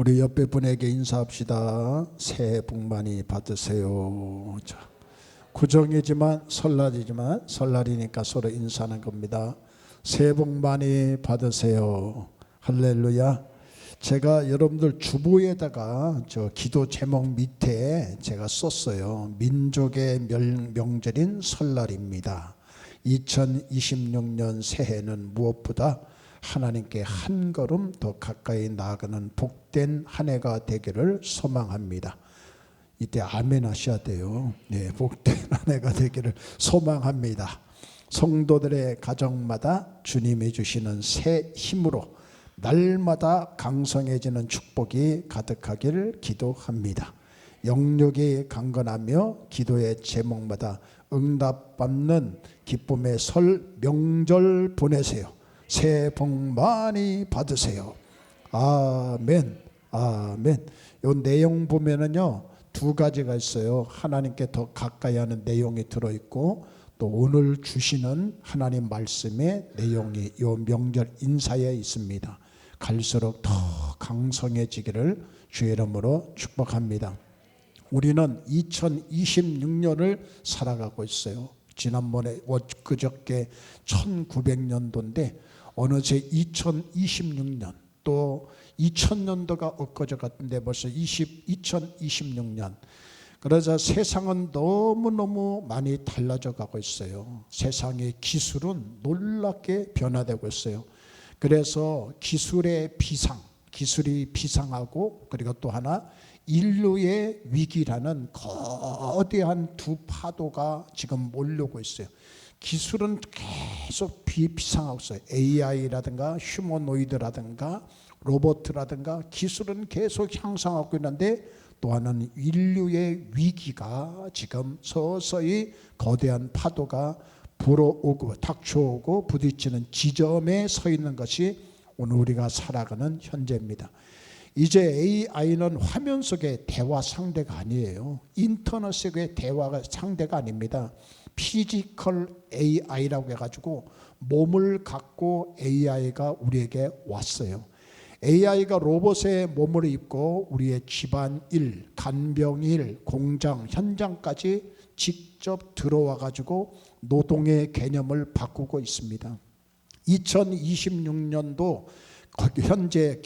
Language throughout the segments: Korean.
우리 옆에 분에게 인사합시다. 새해 복 많이 받으세요. 자, 구정이지만 설날이니까 서로 인사하는 겁니다. 새해 복 많이 받으세요. 할렐루야. 제가 여러분들 주보에다가 저 기도 제목 밑에 제가 썼어요. 민족의 명절인 설날입니다. 2026년 새해는 무엇보다 하나님께 한 걸음 더 가까이 나아가는 복된 한 해가 되기를 소망합니다. 이때 아멘 하셔야 돼요. 네, 복된 한 해가 되기를 소망합니다. 성도들의 가정마다 주님이 주시는 새 힘으로 날마다 강성해지는 축복이 가득하기를 기도합니다. 영육이 강건하며 기도의 제목마다 응답받는 기쁨의 설 명절 보내세요. 새해 복 많이 받으세요. 아멘. 아멘. 요 내용 보면은요, 두 가지가 있어요. 하나님께 더 가까이 하는 내용이 들어있고, 또 오늘 주시는 하나님 말씀의 내용이 요 명절 인사에 있습니다. 갈수록 더 강성해지기를 주의 이름으로 축복합니다. 우리는 2026년을 살아가고 있어요. 지난번에 그저께 1900년도인데 어느새 2026년, 또 2000년도가 엊그저 같은데 벌써 2026년. 그래서 세상은 너무너무 많이 달라져 가고 있어요. 세상의 기술은 놀랍게 변화되고 있어요. 그래서 기술이 비상하고, 그리고 또 하나 인류의 위기라는 거대한 두 파도가 지금 몰려오고 있어요. 기술은 계속 비상하고 있어요. AI라든가 휴머노이드라든가 로봇이라든가 기술은 계속 향상하고 있는데, 또 하나는 인류의 위기가 지금 서서히 거대한 파도가 불어오고 닥쳐오고 부딪히는 지점에 서 있는 것이 오늘 우리가 살아가는 현재입니다. 이제 AI는 화면 속의 대화 상대가 아니에요. 인터넷 속의 대화가 상대가 아닙니다. 피지컬 AI라고 해가지고 몸을 갖고 AI가 우리에게 왔어요. AI가 로봇의 몸을 입고 우리의 집안일, 간병일, 공장, 현장까지 직접 들어와 가지고 노동의 개념을 바꾸고 있습니다. 2026년도 현재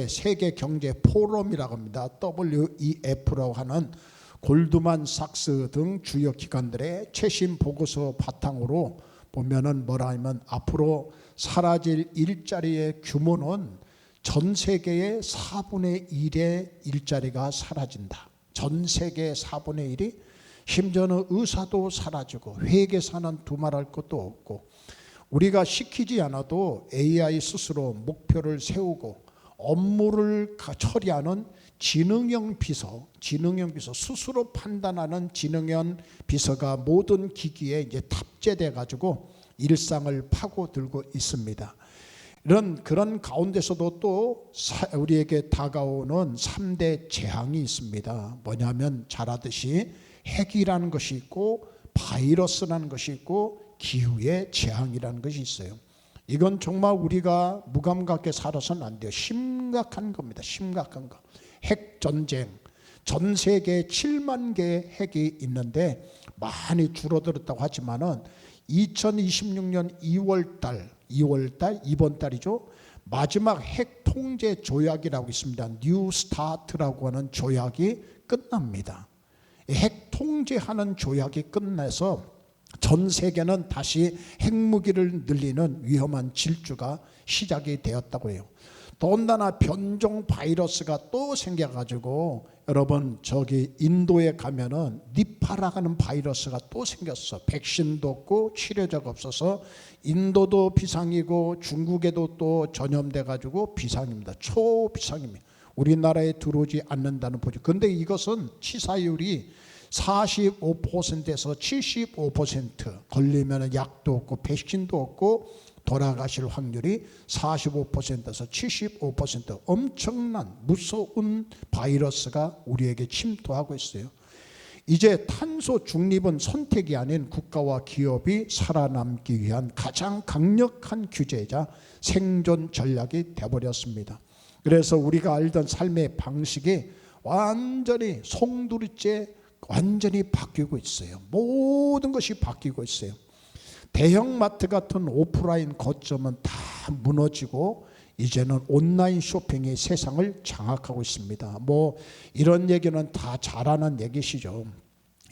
세계 경제 포럼이라고 합니다. WEF라고 하는 골드만삭스 등 주요 기관들의 최신 보고서 바탕으로 보면은 뭐라 하면 앞으로 사라질 일자리의 규모는 전 세계의 4분의 1의 일자리가 사라진다. 전 세계의 4분의 1이, 심지어는 의사도 사라지고 회계사는 두말할 것도 없고, 우리가 시키지 않아도 AI 스스로 목표를 세우고 업무를 처리하는 지능형 비서, 스스로 판단하는 지능형 비서가 모든 기기에 이제 탑재돼 가지고 일상을 파고들고 있습니다. 그런 가운데서도 또 우리에게 다가오는 3대 재앙이 있습니다. 뭐냐면 잘 아듯이 핵이라는 것이 있고, 바이러스라는 것이 있고, 기후의 재앙이라는 것이 있어요. 이건 정말 우리가 무감각하게 살아서는 안 돼요. 심각한 겁니다. 심각한 거. 핵 전쟁. 전 세계에 7만 개의 핵이 있는데 많이 줄어들었다고 하지만은 2026년 2월달 이번 달이죠. 마지막 핵 통제 조약이라고 있습니다. 뉴 스타트라고 하는 조약이 끝납니다. 핵 통제하는 조약이 끝나서 전 세계는 다시 핵무기를 늘리는 위험한 질주가 시작이 되었다고 해요. 더군다나 변종 바이러스가 또 생겨가지고, 여러분 저기 인도에 가면은 니파라고 하는 바이러스가 또 생겼어. 백신도 없고 치료제가 없어서 인도도 비상이고 중국에도 또 전염돼가지고 비상입니다. 초비상입니다. 우리나라에 들어오지 않는다는 보죠. 그런데 이것은 치사율이 45%에서 75%, 걸리면 약도 없고 백신도 없고 돌아가실 확률이 45%에서 75%, 엄청난 무서운 바이러스가 우리에게 침투하고 있어요. 이제 탄소 중립은 선택이 아닌 국가와 기업이 살아남기 위한 가장 강력한 규제이자 생존 전략이 되어버렸습니다. 그래서 우리가 알던 삶의 방식이 완전히 송두리째 완전히 바뀌고 있어요. 모든 것이 바뀌고 있어요. 대형마트 같은 오프라인 거점은 다 무너지고 이제는 온라인 쇼핑이 세상을 장악하고 있습니다. 뭐 이런 얘기는 다 잘하는 얘기시죠.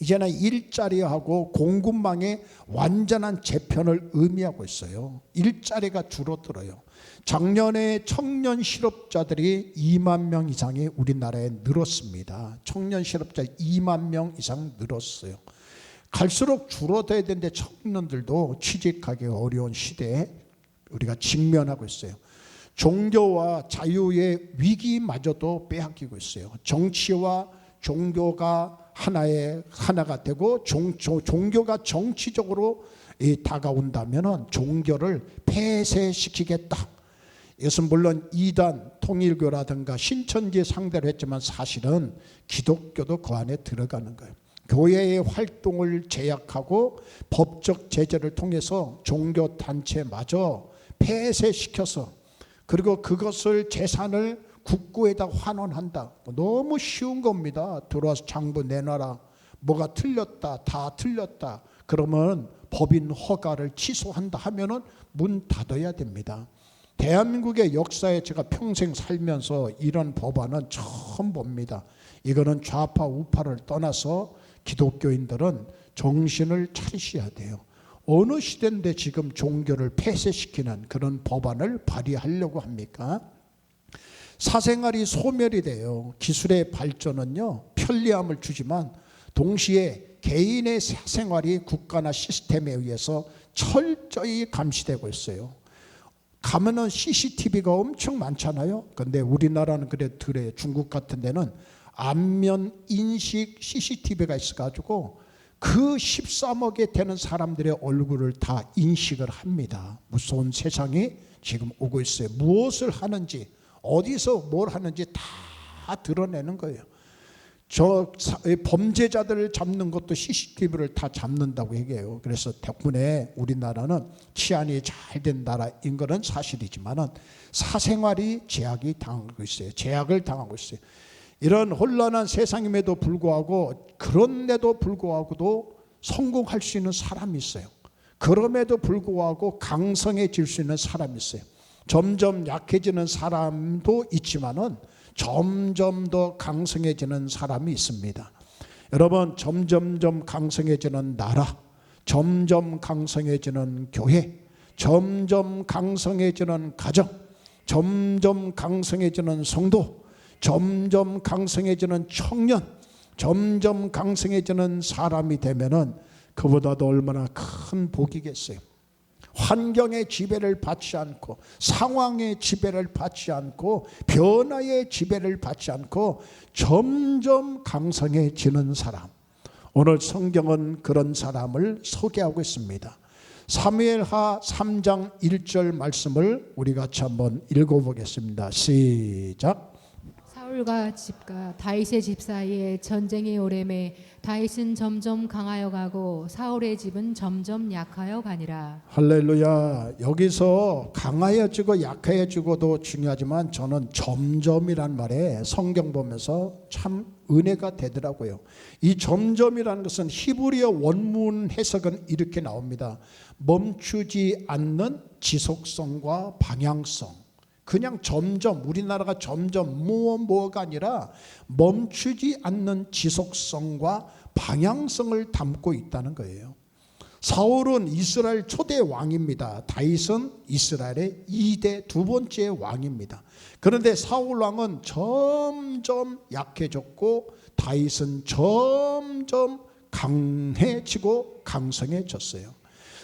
이제는 일자리하고 공급망의 완전한 재편을 의미하고 있어요. 일자리가 줄어들어요. 작년에 청년 실업자들이 2만 명 이상이 우리나라에 늘었습니다. 청년 실업자 2만 명 이상 늘었어요. 갈수록 줄어들어야 되는데 청년들도 취직하기 어려운 시대에 우리가 직면하고 있어요. 종교와 자유의 위기마저도 빼앗기고 있어요. 정치와 종교가 하나가 되고 종교가 정치적으로 다가온다면 종교를 폐쇄시키겠다. 이것은 물론 이단 통일교라든가 신천지 상대로 했지만 사실은 기독교도 그 안에 들어가는 거예요. 교회의 활동을 제약하고 법적 제재를 통해서 종교단체마저 폐쇄시켜서 그리고 그것을 재산을 국고에다 환원한다. 너무 쉬운 겁니다. 들어와서 장부 내놔라. 뭐가 틀렸다. 다 틀렸다. 그러면 법인 허가를 취소한다 하면은 문 닫아야 됩니다. 대한민국의 역사에 제가 평생 살면서 이런 법안은 처음 봅니다. 이거는 좌파 우파를 떠나서 기독교인들은 정신을 차리셔야 돼요. 어느 시대인데 지금 종교를 폐쇄시키는 그런 법안을 발의하려고 합니까? 사생활이 소멸이 돼요. 기술의 발전은요, 편리함을 주지만 동시에 개인의 사생활이 국가나 시스템에 의해서 철저히 감시되고 있어요. 가면은 CCTV가 엄청 많잖아요. 근데 우리나라는 그래 중국 같은 데는 안면 인식 CCTV가 있어가지고 그 13억에 되는 사람들의 얼굴을 다 인식을 합니다. 무서운 세상이 지금 오고 있어요. 무엇을 하는지 어디서 뭘 하는지 다 드러내는 거예요. 저 범죄자들을 잡는 것도 CCTV를 다 잡는다고 얘기해요. 그래서 덕분에 우리나라는 치안이 잘 된 나라인 것은 사실이지만 사생활이 제약이 당하고 있어요. 제약을 당하고 있어요. 이런 혼란한 세상임에도 불구하고 그런데도 불구하고도 성공할 수 있는 사람이 있어요. 그럼에도 불구하고 강성해질 수 있는 사람이 있어요. 점점 약해지는 사람도 있지만은 점점 더 강성해지는 사람이 있습니다. 여러분, 점점점 강성해지는 나라, 점점 강성해지는 교회, 점점 강성해지는 가정, 점점 강성해지는 성도, 점점 강성해지는 청년, 점점 강성해지는 사람이 되면은 그보다도 얼마나 큰 복이겠어요. 환경의 지배를 받지 않고 상황의 지배를 받지 않고 변화의 지배를 받지 않고 점점 강성해지는 사람. 오늘 성경은 그런 사람을 소개하고 있습니다. 사무엘하 3장 1절 말씀을 우리 같이 한번 읽어보겠습니다. 시작. 사울과 집과 다윗의 집 사이에 전쟁이 오래매 다윗은 점점 강하여 가고 사울의 집은 점점 약하여 가니라. 할렐루야. 여기서 강하여지고 약해지고도 중요하지만 저는 점점이란 말에 성경 보면서 참 은혜가 되더라고요. 이 점점이라는 것은 히브리어 원문 해석은 이렇게 나옵니다. 멈추지 않는 지속성과 방향성. 그냥 점점, 우리나라가 점점 뭐가 아니라 멈추지 않는 지속성과 방향성을 담고 있다는 거예요. 사울은 이스라엘 초대 왕입니다. 다윗은 이스라엘의 2대 두 번째 왕입니다. 그런데 사울 왕은 점점 약해졌고 다윗은 점점 강해지고 강성해졌어요.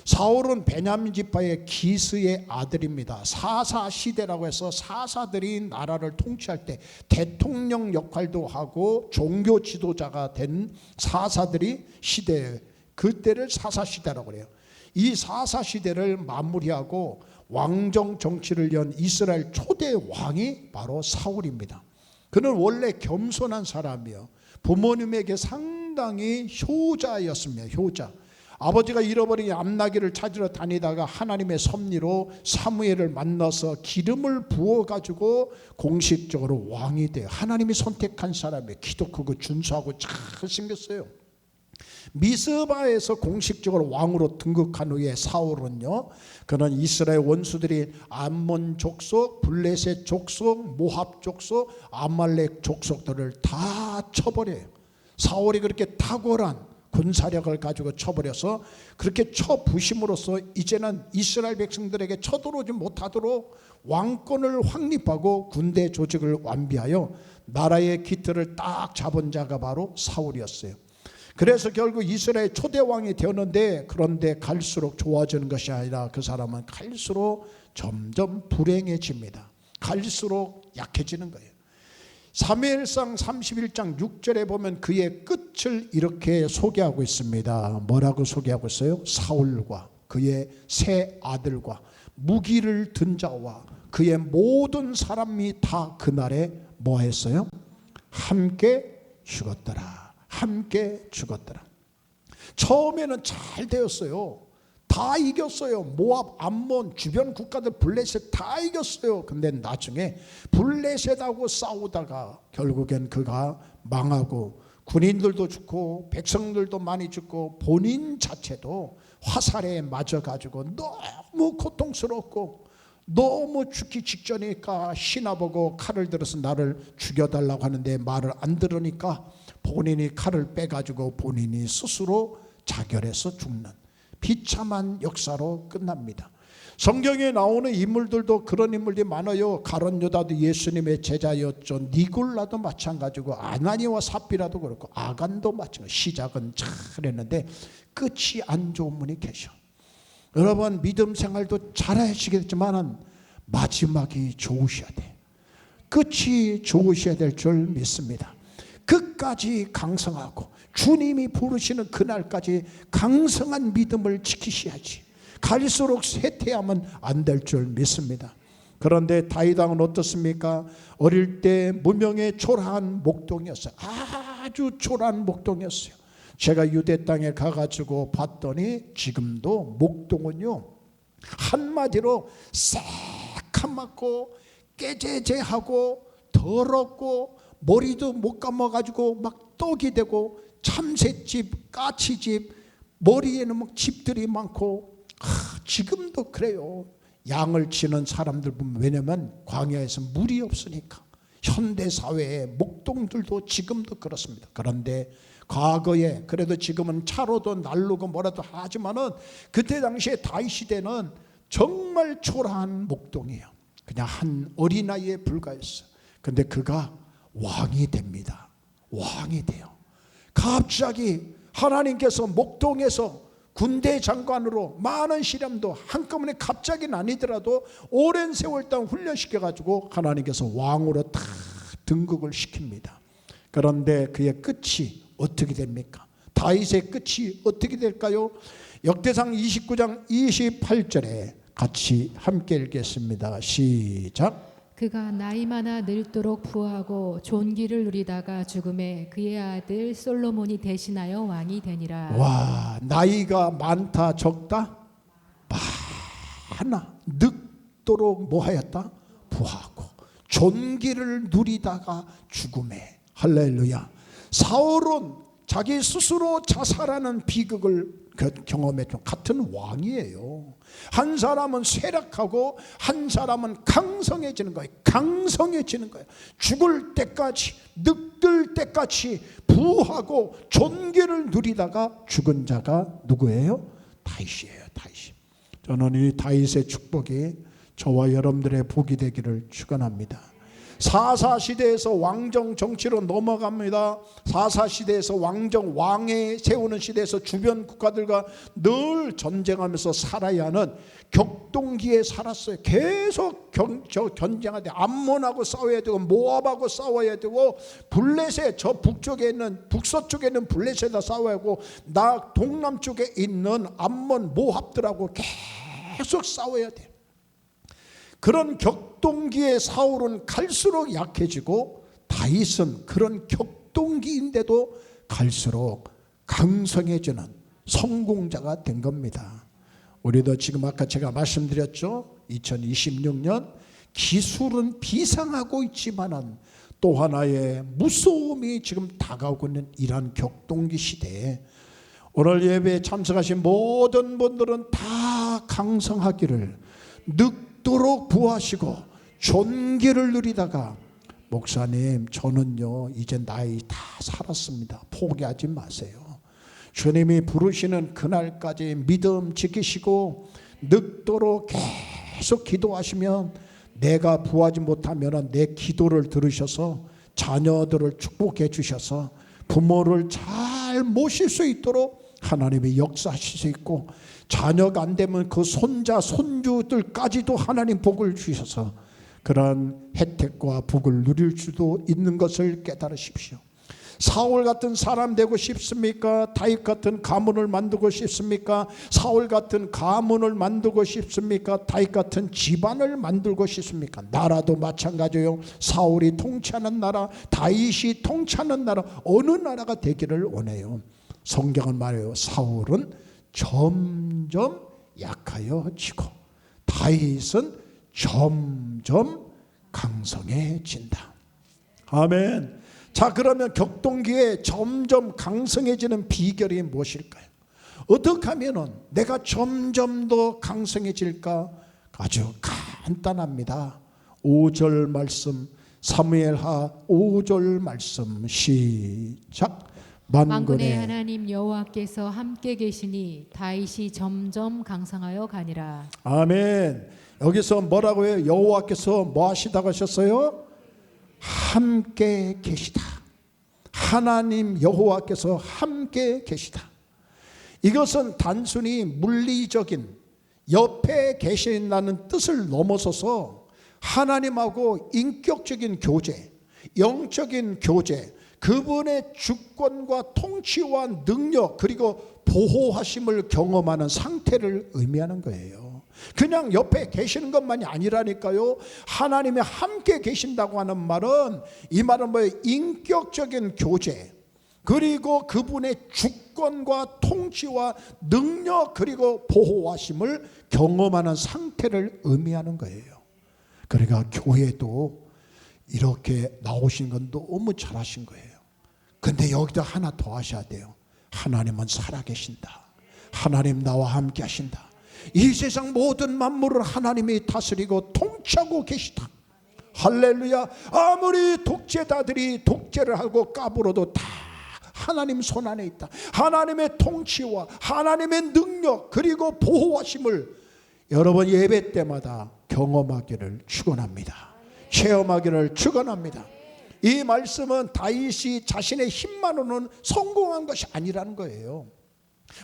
사울은 베냐민 지파의 기스의 아들입니다. 사사시대라고 해서 사사들이 나라를 통치할 때 대통령 역할도 하고 종교 지도자가 된 사사들이 시대에 그때를 사사시대라고 그래요. 이 사사시대를 마무리하고 왕정 정치를 연 이스라엘 초대 왕이 바로 사울입니다. 그는 원래 겸손한 사람이요, 부모님에게 상당히 효자였습니다. 효자. 아버지가 잃어버린 암나귀를 찾으러 다니다가 하나님의 섭리로 사무엘을 만나서 기름을 부어가지고 공식적으로 왕이 돼요. 하나님이 선택한 사람이에요. 기도 크고 준수하고 잘생겼어요. 미스바에서 공식적으로 왕으로 등극한 후에 사울은요, 그는 이스라엘 원수들이 암몬 족속, 블레셋 족속, 모압 족속, 아말렉 족속들을 다 쳐버려요. 사울이 그렇게 탁월한 군사력을 가지고 쳐버려서 그렇게 쳐부심으로써 이제는 이스라엘 백성들에게 쳐들어오지 못하도록 왕권을 확립하고 군대 조직을 완비하여 나라의 기틀을 딱 잡은 자가 바로 사울이었어요. 그래서 결국 이스라엘 초대왕이 되었는데, 그런데 갈수록 좋아지는 것이 아니라 그 사람은 갈수록 점점 불행해집니다. 갈수록 약해지는 거예요. 사무엘상 31장 6절에 보면 그의 끝을 이렇게 소개하고 있습니다. 뭐라고 소개하고 있어요? 사울과 그의 세 아들과 무기를 든 자와 그의 모든 사람이 다 그날에 뭐 했어요? 함께 죽었더라. 함께 죽었더라. 처음에는 잘 되었어요. 다 이겼어요. 모압, 암몬, 주변 국가들 블레셋 다 이겼어요. 근데 나중에 블레셋하고 싸우다가 결국엔 그가 망하고 군인들도 죽고 백성들도 많이 죽고 본인 자체도 화살에 맞아가지고 너무 고통스럽고 너무 죽기 직전이니까 신하보고 칼을 들어서 나를 죽여달라고 하는데 말을 안 들으니까 본인이 칼을 빼가지고 본인이 스스로 자결해서 죽는 비참한 역사로 끝납니다. 성경에 나오는 인물들도 그런 인물들이 많아요. 가룟 유다도 예수님의 제자였죠. 니골라도 마찬가지고 아나니와 삽비라도 그렇고 아간도 마찬가지고 시작은 잘했는데 끝이 안 좋은 분이 계셔. 여러분 믿음 생활도 잘하시겠지만 마지막이 좋으셔야 돼. 끝이 좋으셔야 될 줄 믿습니다. 끝까지 강성하고 주님이 부르시는 그날까지 강성한 믿음을 지키셔야지. 갈수록 쇠퇴하면 안 될 줄 믿습니다. 그런데 다윗 왕은 어떻습니까? 어릴 때 무명의 초라한 목동이었어요. 아주 초라한 목동이었어요. 제가 유대 땅에 가가지고 봤더니 지금도 목동은요 한마디로 새카맣고 깨재재하고 더럽고 머리도 못 감아가지고 막 떡이 되고 참새집, 까치집, 머리에는 막 집들이 많고 지금도 그래요. 양을 치는 사람들 보면 왜냐면 광야에서 물이 없으니까. 현대사회의 목동들도 지금도 그렇습니다. 그런데 과거에 그래도 지금은 차로도 날르고 뭐라도 하지만은 그때 당시에 다윗 시대는 정말 초라한 목동이에요. 그냥 한 어린아이에 불과했어요. 근데 그가 왕이 됩니다. 왕이 돼요. 갑자기 하나님께서 목동에서 군대 장관으로 많은 시련도 한꺼번에 갑자기는 아니더라도 오랜 세월 동안 훈련시켜가지고 하나님께서 왕으로 다 등극을 시킵니다. 그런데 그의 끝이 어떻게 됩니까? 다윗의 끝이 어떻게 될까요? 역대상 29장 28절에 같이 함께 읽겠습니다. 시작. 그가 나이 많아 늙도록 부하고 존귀를 누리다가 죽음에 그의 아들 솔로몬이 대신하여 왕이 되니라. 와, 나이가 많다 적다? 많아. 늙도록 뭐하였다? 부하고 존귀를 누리다가 죽음에. 할렐루야. 사울은 자기 스스로 자살하는 비극을 경험했죠. 같은 왕이에요. 한 사람은 쇠락하고 한 사람은 강성해지는 거예요. 강성해지는 거예요. 죽을 때까지 늙을 때까지 부하고 존귀를 누리다가 죽은 자가 누구예요? 다윗이에요. 다윗. 저는 이 다윗의 축복이 저와 여러분들의 복이 되기를 축원합니다. 사사시대에서 왕정 정치로 넘어갑니다. 사사시대에서 왕에 세우는 시대에서 주변 국가들과 늘 전쟁하면서 살아야 하는 격동기에 살았어요. 계속 전쟁하되 암몬하고 싸워야 되고 모압하고 싸워야 되고 블레셋 저 북쪽에 있는 북서쪽에 있는 블레셋하고 싸워야 하고 나 동남쪽에 있는 암몬 모압들하고 계속 싸워야 돼요. 그런 격동기에 사울은 갈수록 약해지고 다윗은 그런 격동기인데도 갈수록 강성해지는 성공자가 된 겁니다. 우리도 지금 아까 제가 말씀드렸죠. 2026년 기술은 비상하고 있지만은 또 하나의 무서움이 지금 다가오고 있는 이러한 격동기 시대에 오늘 예배에 참석하신 모든 분들은 다 강성하기를, 늙도록 부하시고 존귀를 누리다가 목사님 저는요 이제 나이 다 살았습니다. 포기하지 마세요. 주님이 부르시는 그날까지 믿음 지키시고 늙도록 계속 기도하시면 내가 부하지 못하면 내 기도를 들으셔서 자녀들을 축복해 주셔서 부모를 잘 모실 수 있도록 하나님이 역사하실 수 있고, 자녀가 안 되면 그 손자 손주들까지도 하나님 복을 주셔서 그런 혜택과 복을 누릴 수도 있는 것을 깨달으십시오. 사울 같은 사람 되고 싶습니까? 다윗 같은 가문을 만들고 싶습니까? 사울 같은 가문을 만들고 싶습니까? 다윗 같은 집안을 만들고 싶습니까? 나라도 마찬가지예요. 사울이 통치하는 나라, 다윗이 통치하는 나라, 어느 나라가 되기를 원해요. 성경은 말해요. 사울은 점점 약하여지고 다윗은 점점 강성해진다. 아멘. 자, 그러면 격동기에 점점 강성해지는 비결이 무엇일까요? 어떻게 하면 내가 점점 더 강성해질까? 아주 간단합니다. 5절 말씀, 사무엘하 5절 말씀 시작. 만군의 하나님 여호와께서 함께 계시니 다윗이 점점 강성하여 가니라. 아멘. 여기서 뭐라고 해요? 여호와께서 뭐 하시다고 하셨어요? 함께 계시다. 하나님 여호와께서 함께 계시다. 이것은 단순히 물리적인 옆에 계신다는 뜻을 넘어서서 하나님하고 인격적인 교제, 영적인 교제, 그분의 주권과 통치와 능력 그리고 보호하심을 경험하는 상태를 의미하는 거예요. 그냥 옆에 계시는 것만이 아니라니까요. 하나님이 함께 계신다고 하는 말은, 이 말은 뭐예요? 인격적인 교제, 그리고 그분의 주권과 통치와 능력 그리고 보호하심을 경험하는 상태를 의미하는 거예요. 그러니까 교회도 이렇게 나오신 건 너무 잘하신 거예요. 근데 여기다 하나 더 하셔야 돼요. 하나님은 살아계신다. 하나님 나와 함께 하신다. 이 세상 모든 만물을 하나님이 다스리고 통치하고 계시다. 할렐루야. 아무리 독재자들이 독재를 하고 까불어도 다 하나님 손 안에 있다. 하나님의 통치와 하나님의 능력 그리고 보호하심을 여러분 예배 때마다 경험하기를 축원합니다. 체험하기를 축원합니다. 이 말씀은 다윗이 자신의 힘만으로는 성공한 것이 아니라는 거예요.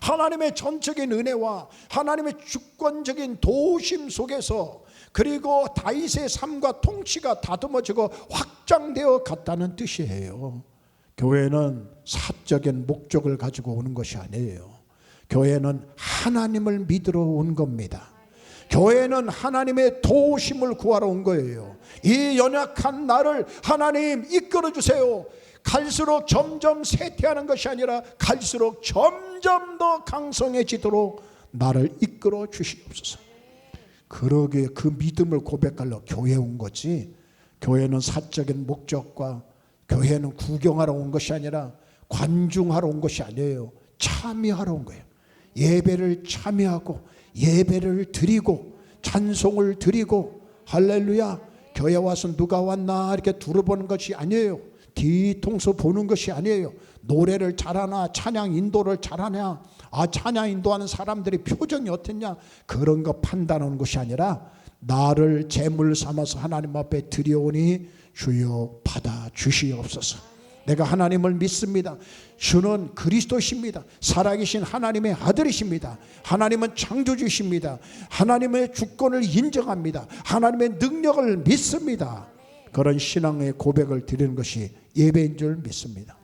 하나님의 전적인 은혜와 하나님의 주권적인 도우심 속에서, 그리고 다윗의 삶과 통치가 다듬어지고 확장되어 갔다는 뜻이에요. 교회는 사적인 목적을 가지고 오는 것이 아니에요. 교회는 하나님을 믿으러 온 겁니다. 교회는 하나님의 도우심을 구하러 온 거예요. 이 연약한 나를 하나님 이끌어 주세요. 갈수록 점점 쇠퇴하는 것이 아니라 갈수록 점점 더 강성해지도록 나를 이끌어 주시옵소서. 그러게 그 믿음을 고백하러 교회에 온 거지, 교회는 사적인 목적과 교회는 구경하러 온 것이 아니라 관중하러 온 것이 아니에요. 참여하러 온 거예요. 예배를 참여하고 예배를 드리고 찬송을 드리고, 할렐루야, 교회 와서 누가 왔나 이렇게 둘러보는 것이 아니에요. 뒤통수 보는 것이 아니에요. 노래를 잘하나, 찬양 인도를 잘하냐, 찬양 인도하는 사람들이 표정이 어땠냐, 그런 거 판단하는 것이 아니라 나를 제물 삼아서 하나님 앞에 드려오니 주여 받아 주시옵소서. 내가 하나님을 믿습니다. 주는 그리스도십니다. 살아계신 하나님의 아들이십니다. 하나님은 창조주십니다. 하나님의 주권을 인정합니다. 하나님의 능력을 믿습니다. 그런 신앙의 고백을 드리는 것이 예배인 줄 믿습니다.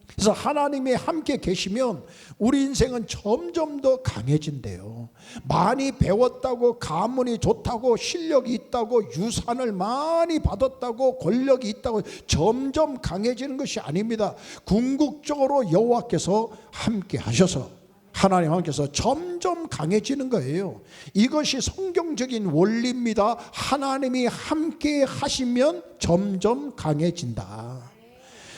그래서 하나님이 함께 계시면 우리 인생은 점점 더 강해진대요. 많이 배웠다고, 가문이 좋다고, 실력이 있다고, 유산을 많이 받았다고, 권력이 있다고 점점 강해지는 것이 아닙니다. 궁극적으로 여호와께서 함께 하셔서 하나님께서 점점 강해지는 거예요. 이것이 성경적인 원리입니다. 하나님이 함께 하시면 점점 강해진다.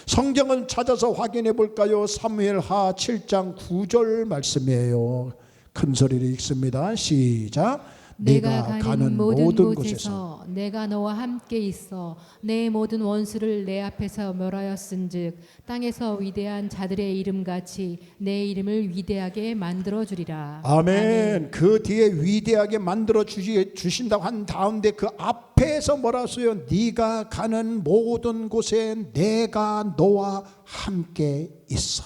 성경을 찾아서 확인해 볼까요? 사무엘하 7장 9절 말씀이에요. 큰 소리로 읽습니다. 시작. 내가 가는 모든 곳에서 내가 너와 함께 있어 내 모든 원수를 내 앞에서 멸하였은즉 땅에서 위대한 자들의 이름같이 내 이름을 위대하게 만들어 주리라. 아멘. 그 뒤에 위대하게 만들어 주신다고 한 다음에 그 앞에서 뭐라 써요? 네가 가는 모든 곳에 내가 너와 함께 있어.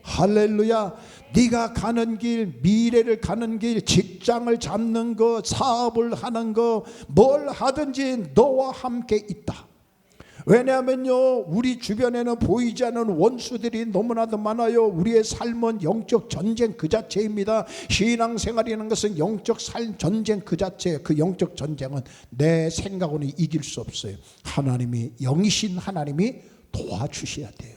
할렐루야. 네가 가는 길, 미래를 가는 길, 직장을 잡는 거, 사업을 하는 거, 뭘 하든지 너와 함께 있다. 왜냐하면요, 우리 주변에는 보이지 않는 원수들이 너무나도 많아요. 우리의 삶은 영적 전쟁 그 자체입니다. 신앙생활이라는 것은 영적 전쟁 그 자체예요. 그 영적 전쟁은 내 생각으로는 이길 수 없어요. 하나님이, 영이신 하나님이 도와주셔야 돼요.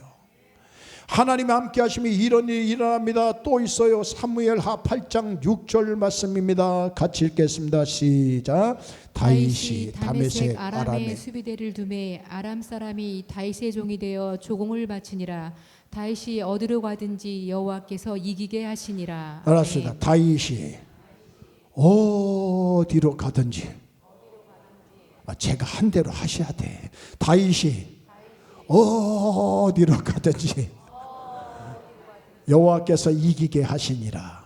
하나님이 함께 하시면 이런 일이 일어납니다. 또 있어요. 사무엘하 8장 6절 말씀입니다. 같이 읽겠습니다. 시작. 다윗이 다메섹 아람에 수비대를 두매 아람 사람이 다윗의 종이 되어 조공을 바치니라. 다윗이 어디로 가든지 여호와께서 이기게 하시니라. 알았습니다. 다윗이 어디로 가든지 제가 한 대로 하셔야 돼. 다윗이 어디로 가든지 여호와께서 이기게 하시니라.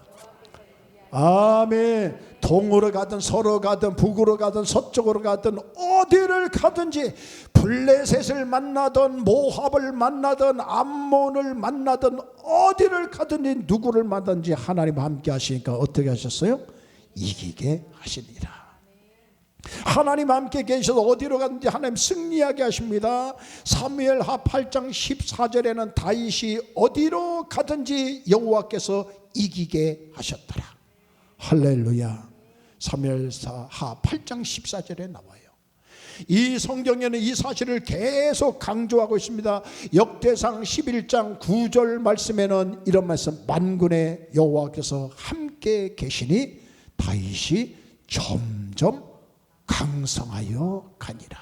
아멘. 동으로 가든 서로 가든 북으로 가든 서쪽으로 가든 어디를 가든지 블레셋을 만나든 모압을 만나든 암몬을 만나든 어디를 가든지 누구를 만나든지 하나님 함께 하시니까 어떻게 하셨어요? 이기게 하시니라. 하나님 함께 계셔서 어디로 가든지 하나님 승리하게 하십니다. 사무엘하 8장 14절에는 다윗이 어디로 가든지 여호와께서 이기게 하셨더라. 할렐루야. 사무엘하 8장 14절에 나와요. 이 성경에는 이 사실을 계속 강조하고 있습니다. 역대상 11장 9절 말씀에는 이런 말씀, 만군의 여호와께서 함께 계시니 다윗이 점점 강성하여 가니라.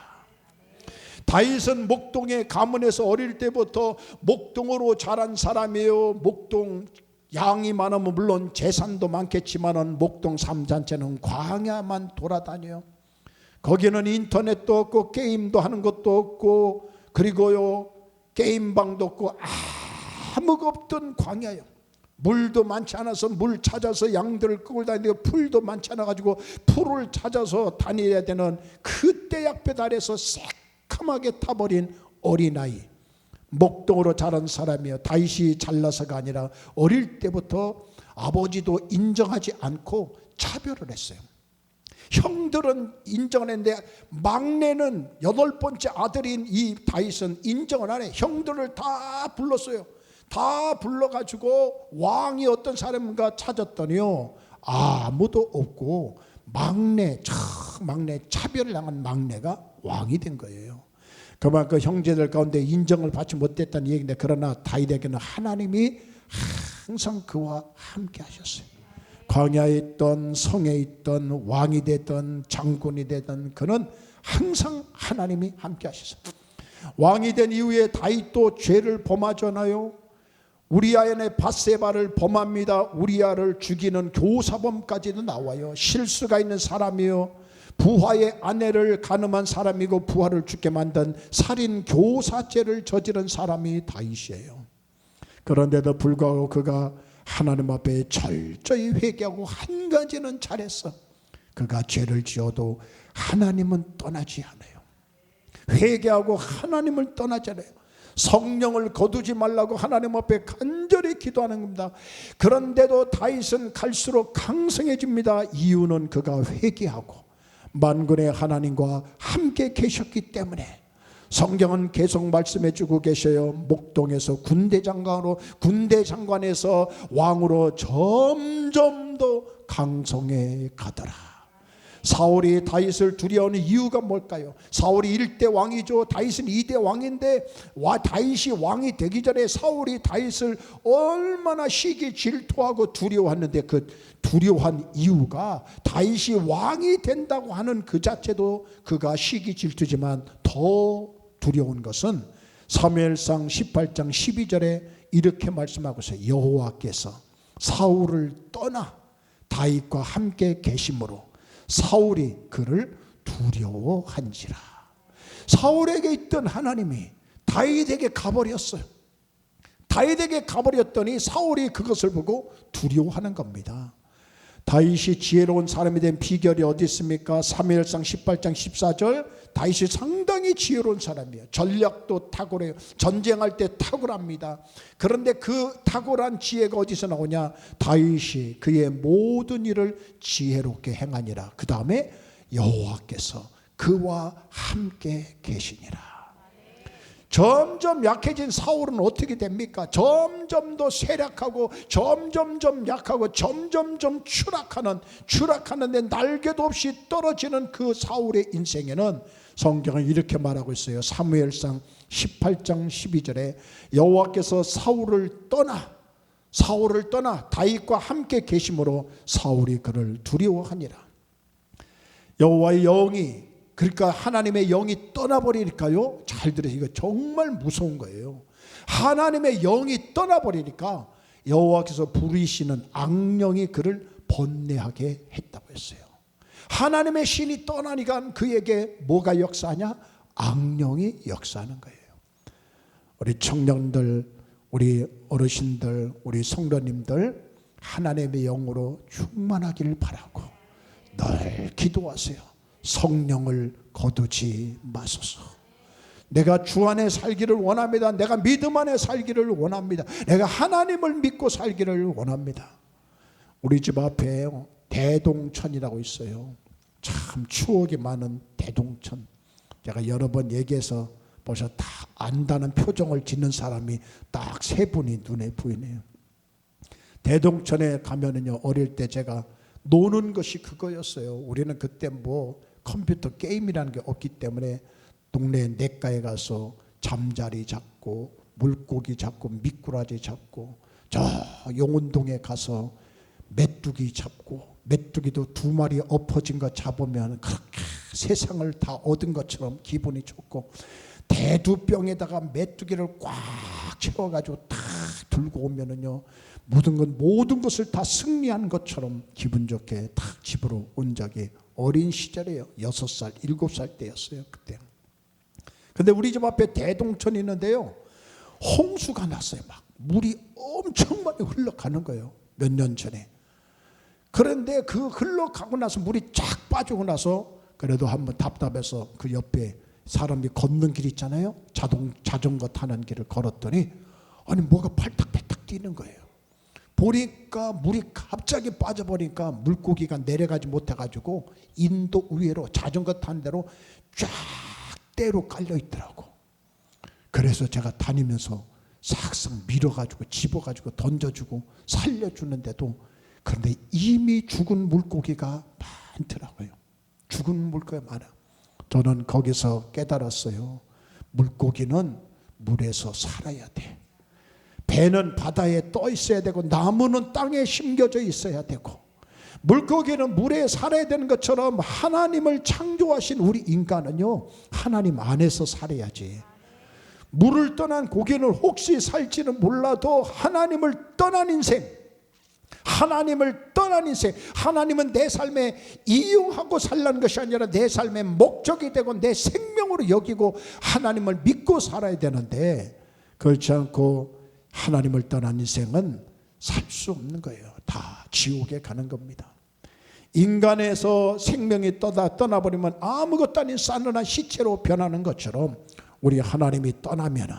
다윗은 목동의 가문에서 어릴 때부터 목동으로 자란 사람이에요. 목동 양이 많으면 물론 재산도 많겠지만 목동 삶 자체는 광야만 돌아다녀요. 거기는 인터넷도 없고 게임도 하는 것도 없고 그리고요 게임방도 없고 아무것도 없던 광야요. 물도 많지 않아서 물 찾아서 양들을 끌고 다니고 풀도 많지 않아 가지고 풀을 찾아서 다녀야 되는 그때 약볕 아래서 새카맣게 타버린 어린아이, 목동으로 자란 사람이에요. 다윗이 잘나서가 아니라 어릴 때부터 아버지도 인정하지 않고 차별을 했어요. 형들은 인정을 했는데 막내는 8번째 아들인 이 다윗은 인정을 안 해. 형들을 다 불렀어요. 다 불러가지고 왕이 어떤 사람인가 찾았더니요 아무도 없고 막내 차별을 당한 막내가 왕이 된 거예요. 그만큼 형제들 가운데 인정을 받지 못했다는 얘기인데 그러나 다윗에게는 하나님이 항상 그와 함께 하셨어요. 광야에 있던 성에 있던 왕이 되던 장군이 되던 그는 항상 하나님이 함께 하셨어요. 왕이 된 이후에 다윗도 죄를 범하잖아요. 우리아의 밧세바를 범합니다. 우리아를 죽이는 교사범까지도 나와요. 실수가 있는 사람이요. 부하의 아내를 간음한 사람이고 부하를 죽게 만든 살인 교사죄를 저지른 사람이 다윗이에요. 그런데도 불구하고 그가 하나님 앞에 철저히 회개하고 한 가지는 잘했어. 그가 죄를 지어도 하나님은 떠나지 않아요. 회개하고 하나님을 떠나지 않아요. 성령을 거두지 말라고 하나님 앞에 간절히 기도하는 겁니다. 그런데도 다윗은 갈수록 강성해집니다. 이유는 그가 회개하고 만군의 하나님과 함께 계셨기 때문에. 성경은 계속 말씀해 주고 계셔요. 목동에서 군대 장관에서 왕으로 점점 더 강성해 가더라. 사울이 다윗을 두려워하는 이유가 뭘까요? 사울이 1대 왕이죠. 다윗은 2대 왕인데 다윗이 왕이 되기 전에 사울이 다윗을 얼마나 시기 질투하고 두려워했는데, 그 두려워한 이유가 다윗이 왕이 된다고 하는 그 자체도 그가 시기 질투지만, 더 두려운 것은 사무엘상 18장 12절에 이렇게 말씀하고 있어요. 여호와께서 사울을 떠나 다윗과 함께 계심으로 사울이 그를 두려워한지라. 사울에게 있던 하나님이 다윗에게 가버렸어요. 다윗에게 가버렸더니 사울이 그것을 보고 두려워하는 겁니다. 다윗이 지혜로운 사람이 된 비결이 어디 있습니까? 사무엘상 18장 14절, 다윗이 상당히 지혜로운 사람이에요. 전략도 탁월해요. 전쟁할 때 탁월합니다. 그런데 그 탁월한 지혜가 어디서 나오냐? 다윗이 그의 모든 일을 지혜롭게 행하니라. 그 다음에 여호와께서 그와 함께 계시니라. 점점 약해진 사울은 어떻게 됩니까? 점점 더 쇠락하고 점점점 약하고 점점점 추락하는데 날개도 없이 떨어지는 그 사울의 인생에는 성경은 이렇게 말하고 있어요. 사무엘상 18장 12절에 여호와께서 사울을 떠나 다윗과 함께 계심으로 사울이 그를 두려워하니라. 여호와의 영이, 그러니까 하나님의 영이 떠나버리니까요, 잘 들으세요. 이거 정말 무서운 거예요. 하나님의 영이 떠나버리니까 여호와께서 부리시는 악령이 그를 번뇌하게 했다고 했어요. 하나님의 신이 떠나니까 그에게 뭐가 역사하냐? 악령이 역사하는 거예요. 우리 청년들, 우리 어르신들, 우리 성도님들 하나님의 영으로 충만하기를 바라고 늘 기도하세요. 성령을 거두지 마소서. 내가 주 안에 살기를 원합니다. 내가 믿음 안에 살기를 원합니다. 내가 하나님을 믿고 살기를 원합니다. 우리 집 앞에 대동천이라고 있어요. 참 추억이 많은 대동천. 제가 여러 번 얘기해서 벌써 다 안다는 표정을 짓는 사람이 딱 3분이 눈에 보이네요. 대동천에 가면은요, 어릴 때 제가 노는 것이 그거였어요. 우리는 그때 컴퓨터 게임이라는 게 없기 때문에 동네 냇가에 가서 잠자리 잡고 물고기 잡고 미꾸라지 잡고, 저 용운동에 가서 메뚜기 잡고, 메뚜기도 2마리 엎어진 거 잡으면 그렇게 세상을 다 얻은 것처럼 기분이 좋고, 대두병에다가 메뚜기를 꽉 채워가지고 딱 들고 오면은요, 모든 것을 다 승리한 것처럼 기분 좋게 딱 집으로 온 적이 어린 시절이에요. 6살, 7살 때였어요, 그때. 근데 우리 집 앞에 대동천이 있는데요, 홍수가 났어요. 막 물이 엄청 많이 흘러가는 거예요, 몇 년 전에. 그런데 그 흘러가고 나서 물이 쫙 빠지고 나서 그래도 한번 답답해서 그 옆에 사람이 걷는 길 있잖아요, 자전거 타는 길을 걸었더니 아니 뭐가 팔딱팔딱 뛰는 거예요. 보니까 물이 갑자기 빠져버리니까 물고기가 내려가지 못해가지고 인도 위로 자전거 타는 대로 쫙 대로 깔려 있더라고. 그래서 제가 다니면서 싹싹 밀어가지고 집어가지고 던져주고 살려주는데도, 그런데 이미 죽은 물고기가 많더라고요. 죽은 물고기가 많아. 저는 거기서 깨달았어요. 물고기는 물에서 살아야 돼. 배는 바다에 떠 있어야 되고, 나무는 땅에 심겨져 있어야 되고, 물고기는 물에 살아야 되는 것처럼 하나님을 창조하신 우리 인간은요, 하나님 안에서 살아야지. 물을 떠난 고기는 혹시 살지는 몰라도 하나님을 떠난 인생, 하나님은 내 삶에 이용하고 살라는 것이 아니라 내 삶의 목적이 되고 내 생명으로 여기고 하나님을 믿고 살아야 되는데, 그렇지 않고 하나님을 떠난 인생은 살 수 없는 거예요. 다 지옥에 가는 겁니다. 인간에서 생명이 떠나버리면 아무것도 아닌 싸늘한 시체로 변하는 것처럼, 우리 하나님이 떠나면은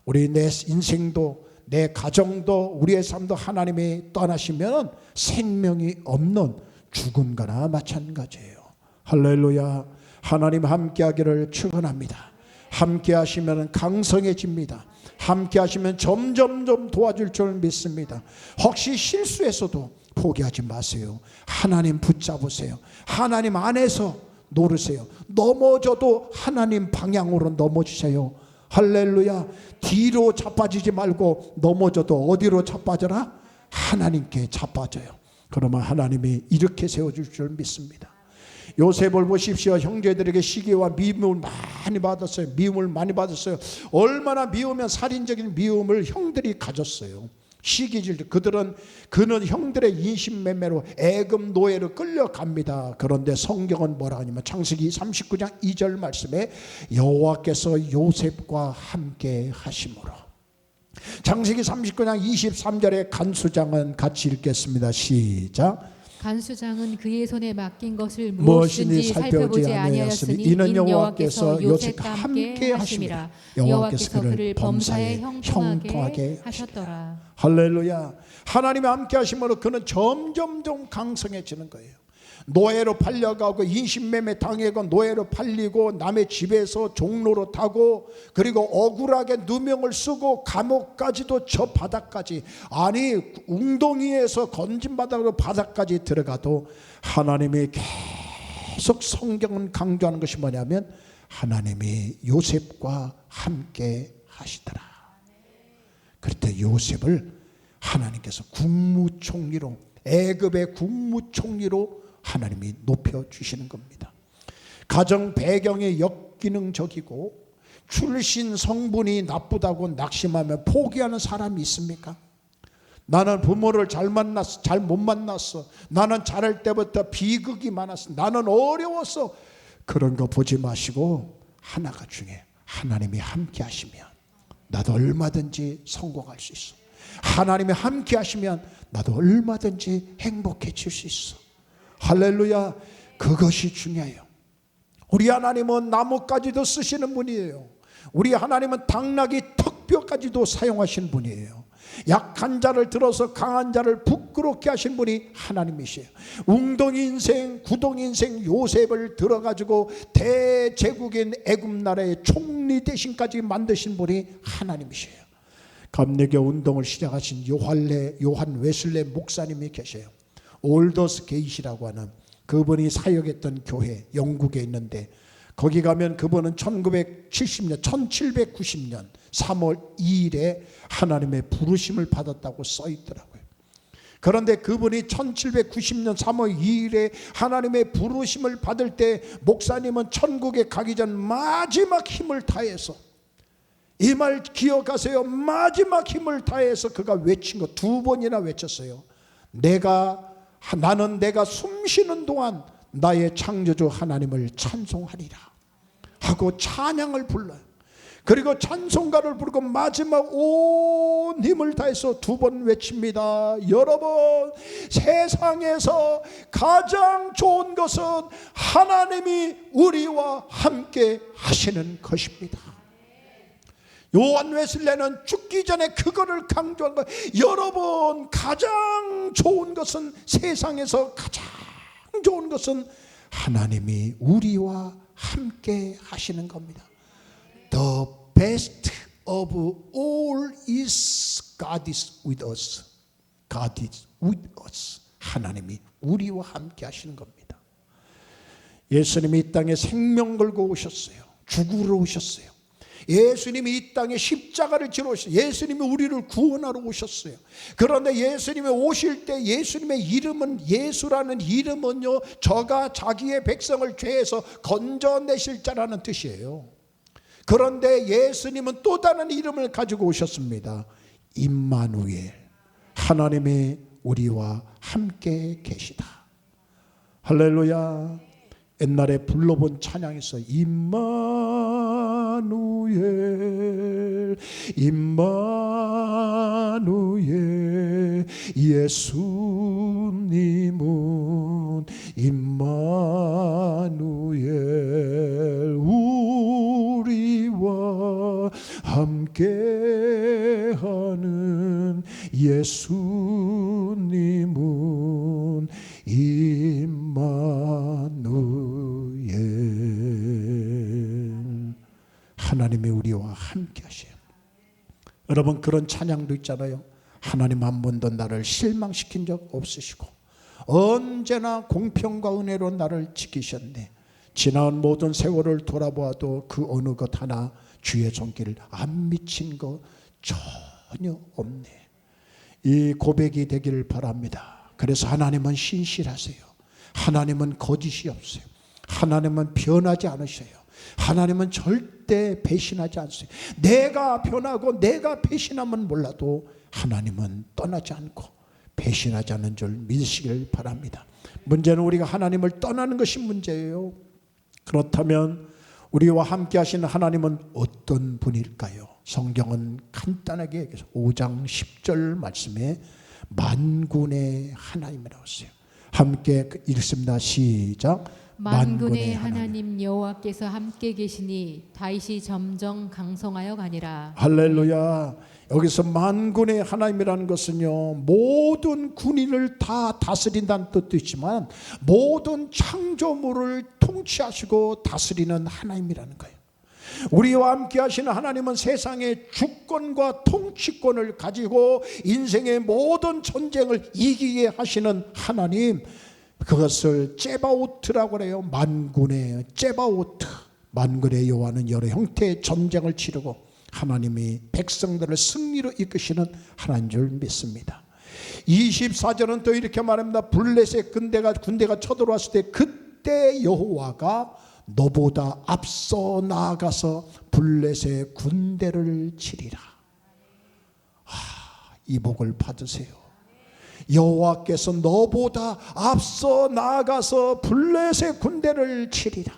우리 내 인생도 내 가정도 우리의 삶도 하나님이 떠나시면 생명이 없는 죽은 거나 마찬가지예요. 할렐루야. 하나님 함께하기를 축원합니다. 함께하시면 강성해집니다. 함께하시면 점점점 도와줄 줄 믿습니다. 혹시 실수해서도 포기하지 마세요. 하나님 붙잡으세요. 하나님 안에서 노르세요. 넘어져도 하나님 방향으로 넘어지세요. 할렐루야. 뒤로 자빠지지 말고 넘어져도 어디로 자빠져라? 하나님께 자빠져요. 그러면 하나님이 이렇게 세워줄 줄 믿습니다. 요셉을 보십시오. 형제들에게 시기와 미움을 많이 받았어요. 미움을 많이 받았어요. 얼마나 미우면 살인적인 미움을 형들이 가졌어요. 시기질 때 그는 형들의 인신매매로 애굽 노예로 끌려갑니다. 그런데 성경은 뭐라 하냐면 창세기 39장 2절 말씀에 여호와께서 요셉과 함께 하심으로. 창세기 39장 23절에 간수장은 같이 읽겠습니다. 시작. 간수장은 그의 손에 맡긴 것을 무엇인지 무엇인지 살펴보지 아니하였으니 이는 여호와께서 요셉과 함께 하심이라. 여호와께서 그를 범사에 형통하게 하셨더라. 할렐루야. 하나님이 함께 하심으로 그는 점점점 강성해지는 거예요. 노예로 팔려가고 인신매매 당하고 노예로 팔리고 남의 집에서 종로로 타고 그리고 억울하게 누명을 쓰고 감옥까지도 저 바닥까지, 아니 웅덩이에서 건진바닥으로 바닥까지 들어가도 하나님이 계속 성경은 강조하는 것이 뭐냐면 하나님이 요셉과 함께 하시더라. 그때 요셉을 하나님께서 국무총리로, 애굽의 국무총리로 하나님이 높여주시는 겁니다. 가정 배경이 역기능적이고 출신 성분이 나쁘다고 낙심하며 포기하는 사람이 있습니까? 나는 부모를 잘 만났어, 잘 못 만났어, 나는 자랄 때부터 비극이 많았어, 나는 어려웠어. 그런 거 보지 마시고 하나가 중요해요. 하나님이 함께 하시면 나도 얼마든지 성공할 수 있어. 하나님이 함께 하시면 나도 얼마든지 행복해질 수 있어. 할렐루야. 그것이 중요해요. 우리 하나님은 나무까지도 쓰시는 분이에요. 우리 하나님은 당나귀 턱뼈까지도 사용하시는 분이에요. 약한 자를 들어서 강한 자를 부끄럽게 하신 분이 하나님이시에요. 웅덩이 인생, 구덩이 인생 요셉을 들어가지고 대제국인 애굽 나라의 총리 대신까지 만드신 분이 하나님이시에요. 감리교 운동을 시작하신 요한 웨슬레 목사님이 계세요. 올더스 게이시라고 하는 그분이 사역했던 교회 영국에 있는데, 거기 가면 그분은 1790년 3월 2일에 하나님의 부르심을 받았다고 써 있더라고요. 그런데 그분이 1790년 3월 2일에 하나님의 부르심을 받을 때 목사님은 천국에 가기 전 마지막 힘을 다해서, 이 말 기억하세요. 마지막 힘을 다해서 그가 외친 거 2번이나 외쳤어요. 나는 내가 숨쉬는 동안 나의 창조주 하나님을 찬송하리라 하고 찬양을 불러요. 그리고 찬송가를 부르고 마지막 온 힘을 다해서 2번 외칩니다. 여러분, 세상에서 가장 좋은 것은 하나님이 우리와 함께 하시는 것입니다. 요한 웨슬레는 죽기 전에 그거를 강조한 거예요. 여러분, 가장 좋은 것은, 세상에서 가장 좋은 것은 하나님이 우리와 함께 하시는 겁니다. The best of all is God is with us. God is with us. 하나님이 우리와 함께 하시는 겁니다. 예수님이 이 땅에 생명 걸고 오셨어요. 죽으러 오셨어요. 예수님이 이 땅에 십자가를 지러 오셨어요. 예수님이 우리를 구원하러 오셨어요. 그런데 예수님이 오실 때 예수님의 이름은, 예수라는 이름은요, 저가 자기의 백성을 죄에서 건져내실 자라는 뜻이에요. 그런데 예수님은 또 다른 이름을 가지고 오셨습니다. 임마누엘, 하나님이 우리와 함께 계시다. 할렐루야. 옛날에 불러본 찬양에서 임마누엘, 임마누엘, 예수님은 임마누엘, 우리와 함께하는 예수님은 임마누엘. 하나님이 우리와 함께 하셔요. 여러분, 그런 찬양도 있잖아요. 하나님 한 번도 나를 실망시킨 적 없으시고 언제나 공평과 은혜로 나를 지키셨네. 지나온 모든 세월을 돌아보아도 그 어느 것 하나 주의 손길을 안 미친 것 전혀 없네. 이 고백이 되기를 바랍니다. 그래서 하나님은 신실하세요. 하나님은 거짓이 없어요. 하나님은 변하지 않으셔요. 하나님은 절대 배신하지 않으세요. 내가 변하고 내가 배신하면 몰라도 하나님은 떠나지 않고 배신하지 않는 줄 믿으시길 바랍니다. 문제는 우리가 하나님을 떠나는 것이 문제예요. 그렇다면 우리와 함께 하시는 하나님은 어떤 분일까요? 성경은 간단하게 얘기해서 5장 10절 말씀에 만군의 하나님이라고 했어요. 함께 읽습니다. 시작. 만군의 하나님 여호와께서 함께 계시니 다윗이 점점 강성하여 가니라. 할렐루야. 여기서 만군의 하나님이라는 것은요, 모든 군인을 다 다스린다는 뜻도 있지만 모든 창조물을 통치하시고 다스리는 하나님이라는 거예요. 우리와 함께 하시는 하나님은 세상의 주권과 통치권을 가지고 인생의 모든 전쟁을 이기게 하시는 하나님, 그것을 제바오트라고 해요. 만군의 제바오트. 만군의 여호와는 여러 형태의 전쟁을 치르고 하나님이 백성들을 승리로 이끄시는 하나님인 줄 믿습니다. 24절은 또 이렇게 말합니다. 블레셋 군대가 쳐들어왔을 때 그때 여호와가 너보다 앞서 나아가서 블레셋 군대를 치리라. 이 복을 받으세요. 여호와께서 너보다 앞서 나아가서 블레셋 군대를 치리라.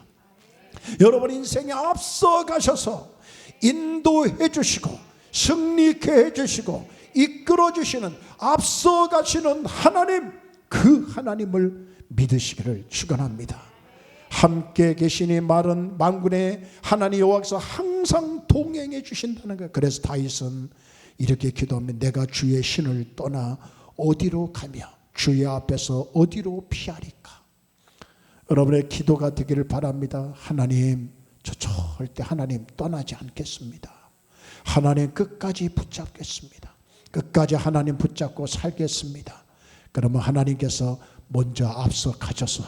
여러분 인생에 앞서 가셔서 인도해 주시고 승리케 해 주시고 이끌어 주시는 앞서 가시는 하나님, 그 하나님을 믿으시기를 축원합니다. 함께 계시니 말은 만군의 하나님 여호와께서 항상 동행해 주신다는 거예요. 그래서 다윗은 이렇게 기도하면 내가 주의 신을 떠나 어디로 가며 주의 앞에서 어디로 피하리까. 여러분의 기도가 되기를 바랍니다. 하나님, 저 절대 하나님 떠나지 않겠습니다. 하나님 끝까지 붙잡겠습니다. 끝까지 하나님 붙잡고 살겠습니다. 그러면 하나님께서 먼저 앞서 가셔서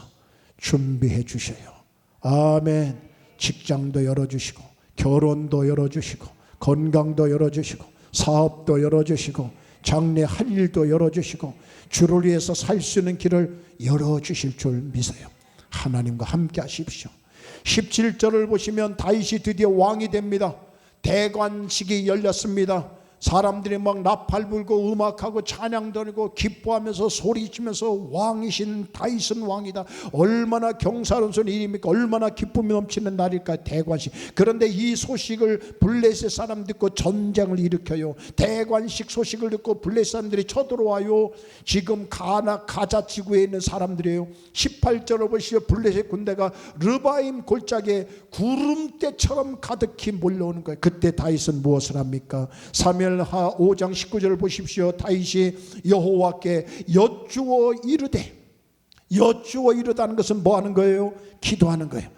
준비해 주셔요. 아멘. 직장도 열어주시고 결혼도 열어주시고 건강도 열어주시고 사업도 열어주시고 장래할 일도 열어주시고 주를 위해서 살 수 있는 길을 열어주실 줄 믿어요. 하나님과 함께 하십시오. 17절을 보시면 다윗이 드디어 왕이 됩니다. 대관식이 열렸습니다. 사람들이 막 나팔 불고 음악하고 찬양 드리고 기뻐하면서 소리치면서 왕이신 다윗은 왕이다. 얼마나 경사로운 일입니까? 얼마나 기쁨이 넘치는 날일까. 대관식. 그런데 이 소식을 블레셋 사람 듣고 전쟁을 일으켜요. 대관식 소식을 듣고 블레셋 사람들이 쳐들어와요. 지금 가자 지구에 있는 사람들이에요. 18절을 보시죠. 블레셋 군대가 르바임 골짜기에 구름대처럼 가득히 몰려오는 거예요. 그때 다윗은 무엇을 합니까? 사무엘하 5장 19절을 보십시오. 다윗이 여호와께 여쭈어 이르다는 것은 뭐 하는 거예요? 기도하는 거예요.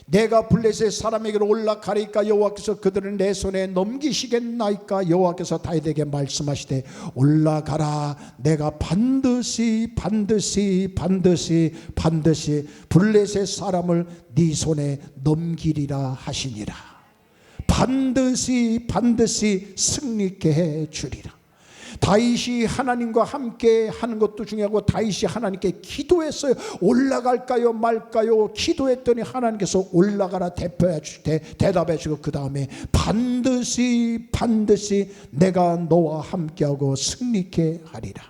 내가 블레셋 사람에게로 올라가리까 여호와께서 그들을 내 손에 넘기시겠나이까. 여호와께서 다윗에게 말씀하시되 올라가라. 내가 반드시 블레셋 사람을 네 손에 넘기리라 하시니라. 반드시 승리케 해 주리라. 다윗이 하나님과 함께 하는 것도 중요하고 다윗이 하나님께 기도했어요. 올라갈까요 말까요? 기도했더니 하나님께서 올라가라 대답해 주고 그 다음에 반드시 내가 너와 함께하고 승리케 하리라.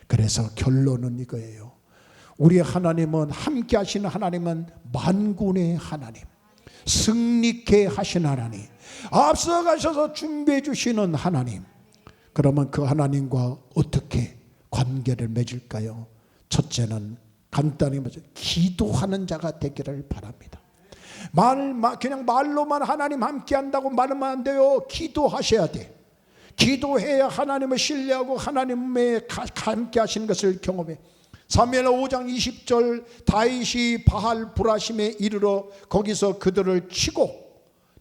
그래서 결론은 이거예요. 우리 하나님은, 함께 하시는 하나님은 만군의 하나님, 승리케 하신 하나님, 앞서가셔서 준비해 주시는 하나님. 그러면 그 하나님과 어떻게 관계를 맺을까요? 첫째는 간단히 말해서 기도하는 자가 되기를 바랍니다. 그냥 말로만 하나님 함께 한다고 말하면 안 돼요. 기도하셔야 돼. 기도해야 하나님을 신뢰하고 하나님의 함께 하시는 것을 경험해. 사무엘 5장 20절 다윗이 바할 브라심에 이르러 거기서 그들을 치고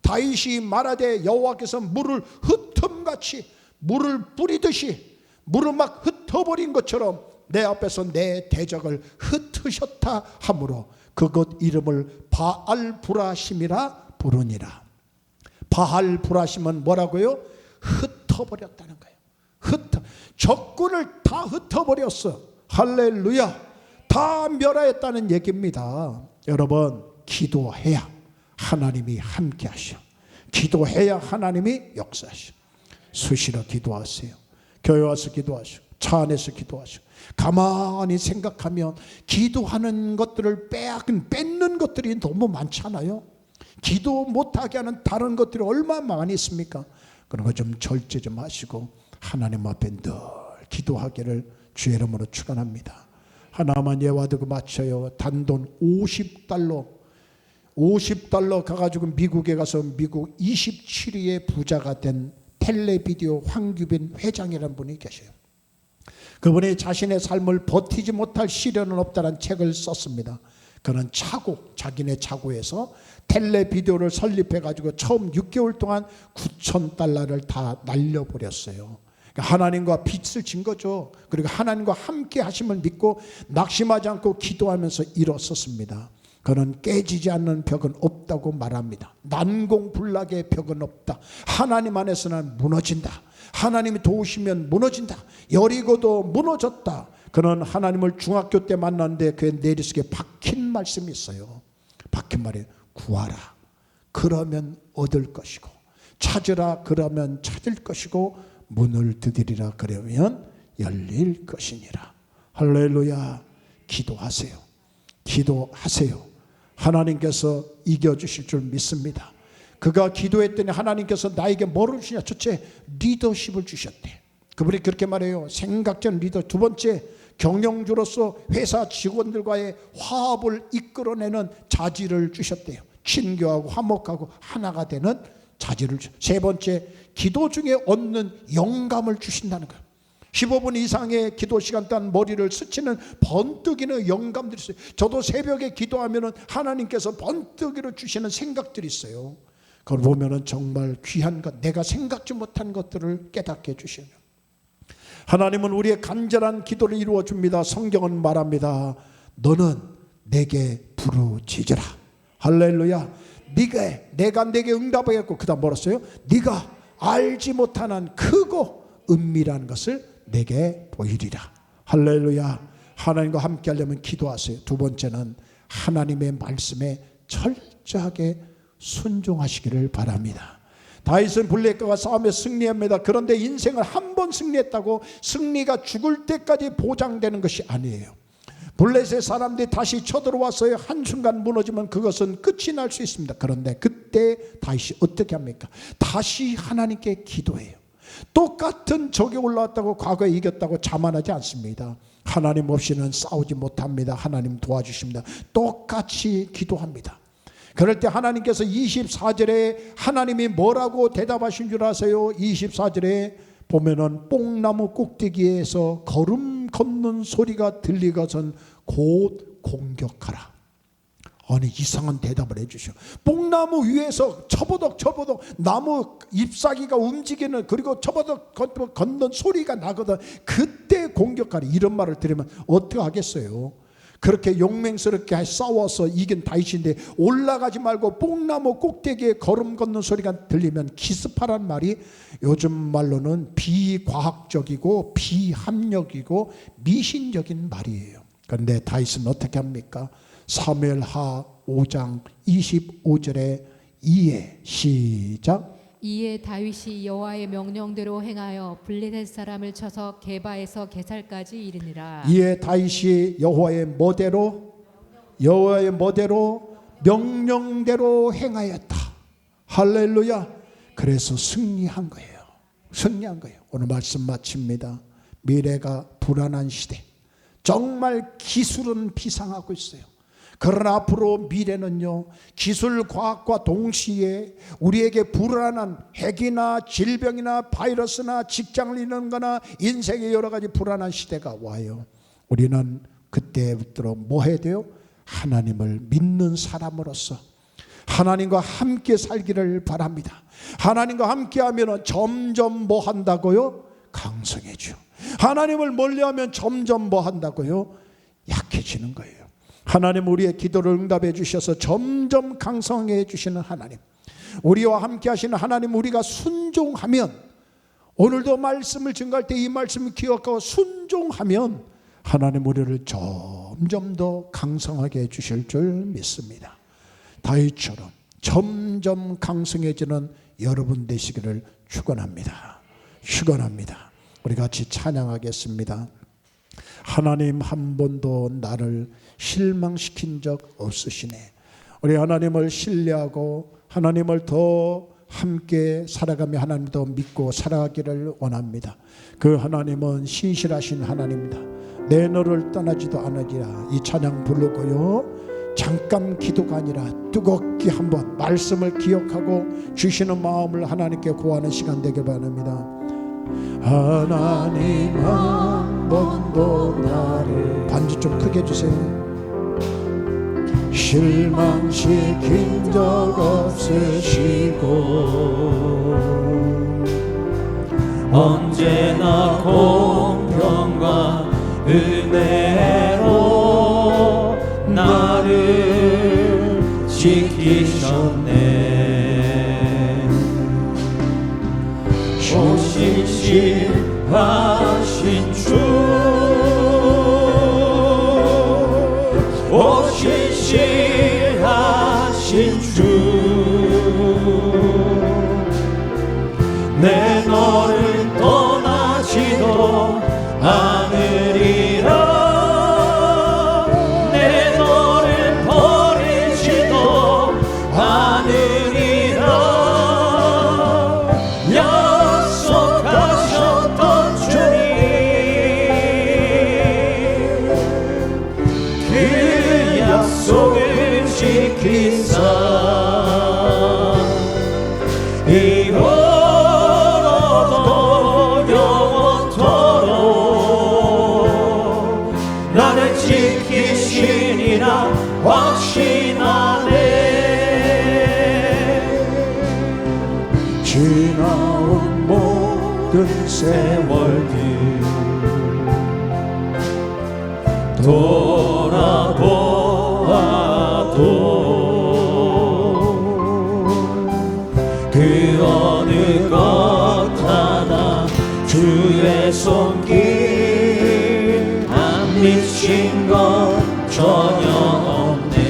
다윗이 말하되 여호와께서 물을 흩음같이 물을 뿌리듯이 물을 막 흩어버린 것처럼 내 앞에서 내 대적을 흩으셨다 하므로 그곳 이름을 바알브라심이라 부르니라. 바알브라심은 뭐라고요? 흩어버렸다는 거예요. 적군을 다 흩어버렸어. 할렐루야. 다 멸하였다는 얘기입니다. 여러분, 기도해야 하나님이 함께 하셔. 기도해야 하나님이 역사하셔. 수시로 기도하세요. 교회 와서 기도하시고 차 안에서 기도하시고 가만히 생각하면 기도하는 것들을 뺏는 것들이 너무 많잖아요. 기도 못하게 하는 다른 것들이 얼마나 많이 있습니까? 그런 거 좀 절제 좀 하시고 하나님 앞에 늘 기도하기를 주의 이름으로 축원합니다. 하나만 예와 두고 마쳐요. 단돈 50달러 가가지고 미국에 가서 미국 27위의 부자가 된 텔레비디오 황규빈 회장이라는 분이 계셔요. 그분이 자신의 삶을 버티지 못할 시련은 없다는 책을 썼습니다. 그는 자기네 차고에서 텔레비디오를 설립해가지고 처음 6개월 동안 $9,000를 다 날려버렸어요. 하나님과 빚을 진 거죠. 그리고 하나님과 함께 하심을 믿고 낙심하지 않고 기도하면서 일어섰습니다. 그는 깨지지 않는 벽은 없다고 말합니다. 난공불락의 벽은 없다. 하나님 안에서는 무너진다. 하나님이 도우시면 무너진다. 여리고도 무너졌다. 그는 하나님을 중학교 때 만났는데 그의 내리속에 박힌 말씀이 있어요. 박힌 말이 구하라. 그러면 얻을 것이고 찾으라. 그러면 찾을 것이고 문을 두드리라. 그러면 열릴 것이니라. 할렐루야. 기도하세요. 기도하세요. 하나님께서 이겨주실 줄 믿습니다. 그가 기도했더니 하나님께서 나에게 뭐를 주시냐? 첫째, 리더십을 주셨대. 그분이 그렇게 말해요. 생각전 리더. 두 번째, 경영주로서 회사 직원들과의 화합을 이끌어내는 자질을 주셨대요. 친교하고 화목하고 하나가 되는 자질을 주셨대요. 세 번째, 기도 중에 얻는 영감을 주신다는 거예요. 15분 이상의 기도 시간 동안 머리를 스치는 번뜩이는 영감들이 있어요. 저도 새벽에 기도하면 하나님께서 번뜩이로 주시는 생각들이 있어요. 그걸 보면 정말 귀한 것, 내가 생각지 못한 것들을 깨닫게 해주셔요. 하나님은 우리의 간절한 기도를 이루어 줍니다. 성경은 말합니다. 너는 내게 부르짖으라. 할렐루야. 내가 내게 응답하겠고, 그 다음 뭐랬어요? 네가 알지 못하는 크고 은밀한 것을 내게 보이리라. 할렐루야. 하나님과 함께 하려면 기도하세요. 두 번째는 하나님의 말씀에 철저하게 순종하시기를 바랍니다. 다윗은 블레셋과 싸움에 승리합니다. 그런데 인생을 한 번 승리했다고 승리가 죽을 때까지 보장되는 것이 아니에요. 블레셋 사람들이 다시 쳐들어와서 한순간 무너지면 그것은 끝이 날 수 있습니다. 그런데 그때 다윗이 어떻게 합니까? 다시 하나님께 기도해요. 똑같은 적이 올라왔다고 과거에 이겼다고 자만하지 않습니다. 하나님 없이는 싸우지 못합니다. 하나님 도와주십니다. 똑같이 기도합니다. 그럴 때 하나님께서 24절에 하나님이 뭐라고 대답하신 줄 아세요? 24절에 보면은 뽕나무 꼭대기에서 걸음 걷는 소리가 들리거든 곧 공격하라. 아니, 이상한 대답을 해주셔. 뽕나무 위에서 처버덕 나무 잎사귀가 움직이는, 그리고 처버덕 걷는 소리가 나거든. 그때 공격하라. 이런 말을 들으면 어떻게 하겠어요? 그렇게 용맹스럽게 싸워서 이긴 다윗인데 올라가지 말고 뽕나무 꼭대기에 걸음 걷는 소리가 들리면 기습하란 말이 요즘 말로는 비과학적이고 비합력이고 미신적인 말이에요. 그런데 다윗은 어떻게 합니까? 사무엘하 5장 25절에 이에 시작. 이에 다윗이 여호와의 명령대로 행하여 블레셋 사람을 쳐서 게바에서 게살까지 이르니라. 이에 다윗이 여호와의 뭐대로 명령대로 행하였다. 할렐루야. 그래서 승리한 거예요. 오늘 말씀 마칩니다. 미래가 불안한 시대, 정말 기술은 비상하고 있어요. 그러나 앞으로 미래는요, 기술 과학과 동시에 우리에게 불안한 핵이나 질병이나 바이러스나 직장을 잃는 거나 인생의 여러 가지 불안한 시대가 와요. 우리는 그때부터 뭐 해야 돼요? 하나님을 믿는 사람으로서 하나님과 함께 살기를 바랍니다. 하나님과 함께 하면 점점 뭐 한다고요? 강성해져. 하나님을 멀리하면 점점 뭐 한다고요? 약해지는 거예요. 하나님 우리의 기도를 응답해 주셔서 점점 강성해 주시는 하나님, 우리와 함께 하시는 하나님, 우리가 순종하면, 오늘도 말씀을 증거할 때 이 말씀을 기억하고 순종하면 하나님 우리를 점점 더 강성하게 해주실 줄 믿습니다. 다윗처럼 점점 강성해지는 여러분 되시기를 축원합니다. 축원합니다. 우리 같이 찬양하겠습니다. 하나님 한 번도 나를 실망시킨 적 없으시네. 우리 하나님을 신뢰하고 하나님을 더 함께 살아가며 하나님 더 믿고 살아가기를 원합니다. 그 하나님은 신실하신 하나님입니다. 내 너를 떠나지도 않으리라. 이 찬양 부르고요, 잠깐 기도가 아니라 뜨겁게 한번 말씀을 기억하고 주시는 마음을 하나님께 구하는 시간 되길 바랍니다. 하나님 한 번도 나를, 반주 좀 크게 해주세요. 실망시킨 적 없으시고 언제나 공평과 은혜로 나를 지키셨네. 신실하신 주, 오 신실하신 주, 내 너를 떠나지도 않으리라. 내 너를 버리지도 않으리라. 약속하셨던 주님, 그 약속을 지키사 이후로도 영원토록 나를 지키시리라 확신하네. 지나온 모든 세월들 돌아보아도 그 어느 것 하나 주의 손길 안 미친 것 전혀 없네.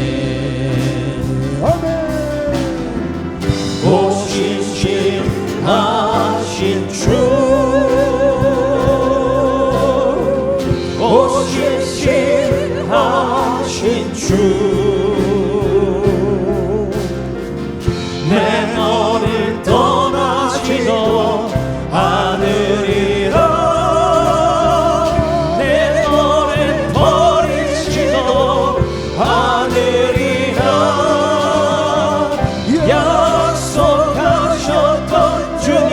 오 신실하신 주, 오 신실하신 주, 내 너를 떠나지도 않으리라. 내 너를 버리지도 않으리라. 약속하셨던 주님,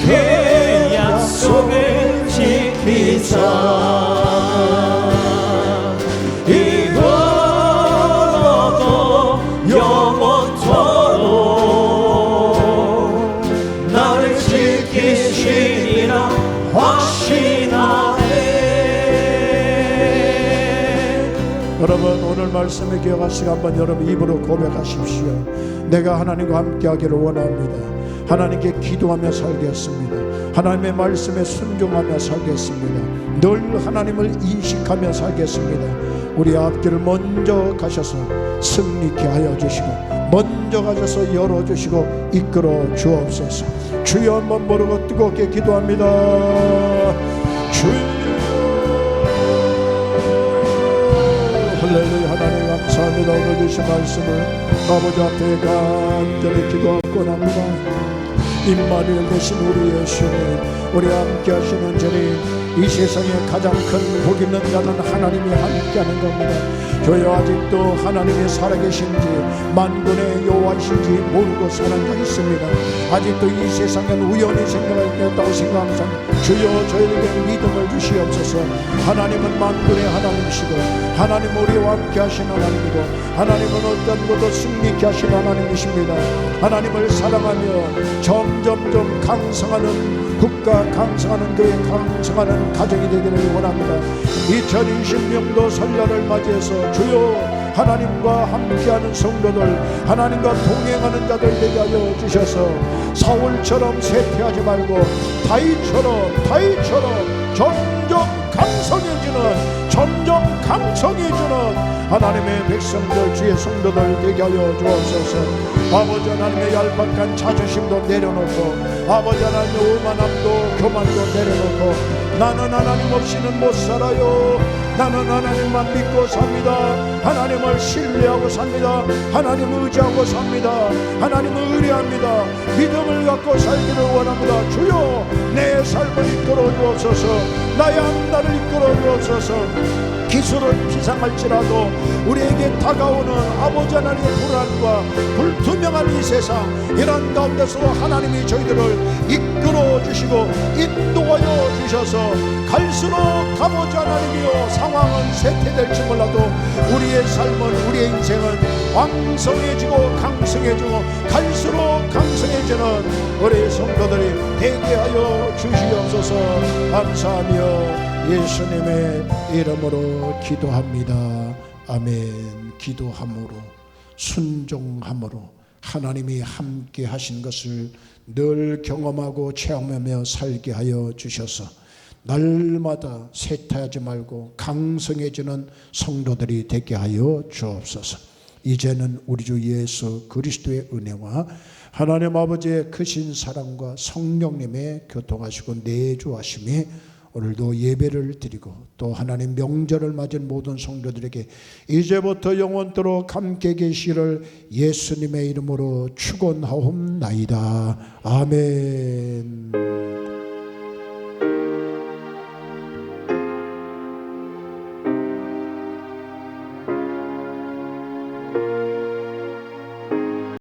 그 약속을 지키사 영원토록 나를 지키시리라 확신하네. 여러분, 오늘 말씀을 기억하시고 한번 여러분 입으로 고백하십시오. 내가 하나님과 함께하기를 원합니다. 하나님께 기도하며 살겠습니다. 하나님의 말씀에 순종하며 살겠습니다. 늘 하나님을 인식하며 살겠습니다. 우리 앞길을 먼저 가셔서 승리케 하여 주시고, 먼저 가셔서 열어주시고 이끌어 주옵소서. 주여 한번 모르고 뜨겁게 기도합니다. 주여. 할렐루야. 하나님 감사합니다. 오늘 주신 말씀을 아버지 앞에 간절히 기도하고 합니다. 임마누엘 되신 우리 예수님, 우리 함께 하시는 주님, 이 세상에 가장 큰 복 있는 자는 하나님이 함께하는 겁니다. 저여 아직도 하나님이 살아계신지 만군의 여호와이신지 모르고 사는 자 있습니다. 아직도 이 세상엔 우연히 생각했다고 생각하면서 주여 저에게 믿음을 주시옵소서. 하나님은 만군의 하나님이시고 하나님 우리와 함께 하신 하나님이고 하나님은 어떤 것도 승리케 하신 하나님이십니다. 하나님을 사랑하며 점점점 강성하는 국가, 강성하는 교회, 강성하는 가정이 되기를 원합니다. 2020년도 설날을 맞이해서 주여 하나님과 함께하는 성도들, 하나님과 동행하는 자들 되게 하여 주셔서 사울처럼 쇠퇴하지 말고 다윗처럼 점점 강성해지는 하나님의 백성들, 주의 성도들 되게 하여 주옵소서. 아버지 하나님의 얄팍한 자존심도 내려놓고 아버지 하나님의 오만함도 교만도 내려놓고 나는 하나님 없이는 못 살아요. 나는 하나님만 믿고 삽니다. 하나님을 신뢰하고 삽니다. 하나님을 의지하고 삽니다. 하나님을 의뢰합니다. 믿음을 갖고 살기를 원합니다. 주여 내 삶을 이끌어 주옵소서. 나의 앞날을 이끌어 주옵소서. 기술은 비상할지라도 우리에게 다가오는 아버지 하나님의 불안과 불투명한 이 세상, 이런 가운데서 하나님이 저희들을 이끌어 주시고 인도하여 주셔서 갈수록 아버지 하나님이여 상황은 쇠퇴될지 몰라도 우리의 삶은, 우리의 인생은 왕성해지고 강성해지고 갈수록 강성해지는 우리 성도들이 되게 하여 주시옵소서. 감사하며 예수님의 이름으로 기도합니다. 아멘. 기도함으로 순종함으로 하나님이 함께 하신 것을 늘 경험하고 체험하며 살게 하여 주셔서 날마다 쇠퇴하지 말고 강성해지는 성도들이 되게 하여 주옵소서. 이제는 우리 주 예수 그리스도의 은혜와 하나님 아버지의 크신 사랑과 성령님의 교통하시고 내주하심이 오늘도 예배를 드리고 또 하나님 명절을 맞은 모든 성도들에게 이제부터 영원토록 함께 계시를 예수님의 이름으로 축원하옵나이다. 아멘.